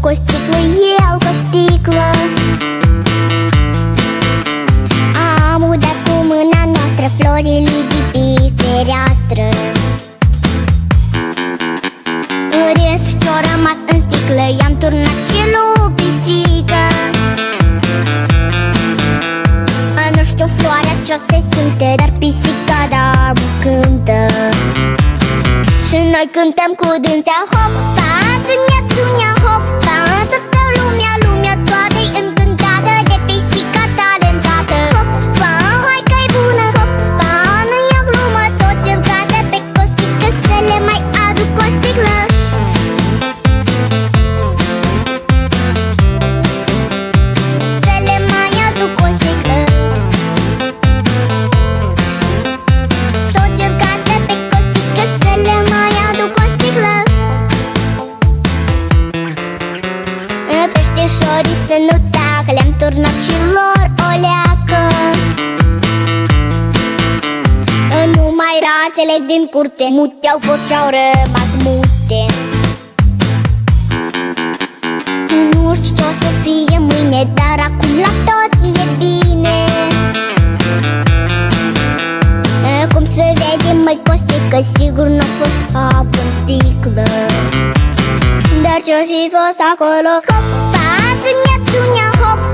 cu o sticlă, el cu o sticlă. Am udat cu mâna noastră florile de pe fereastră. În rest ce-o rămas în sticlă i-am turnat și lui pisică. Nu știu floarea ce-o se simte, dar pisica da cântă. Și noi cântăm cu dânsea, hopa, țânia, țânia, hopa. Toată lumea toată-i încântată de pisica talentată. Hopa, hai că-i bună, hopa, nu-i o glumă, toți îl cadă pe costică, să le mai aduc o sticlă. Să le mai aduc o sticlă. Toți îl cadă pe costică, să le mai aduc o sticlă. Peștișorii să nu tacă, le-am turnat și lor o leacă. Numai rațele din curte mute au fost și-au rămas mute. Nu știu ce-o să fie mâine, dar acum la toți e bine. Cum să vede, măi, costică, sigur n-a fost apă în sticlă. Dar ce-o fi fost acolo, hopa, țânia, țânia, hopa.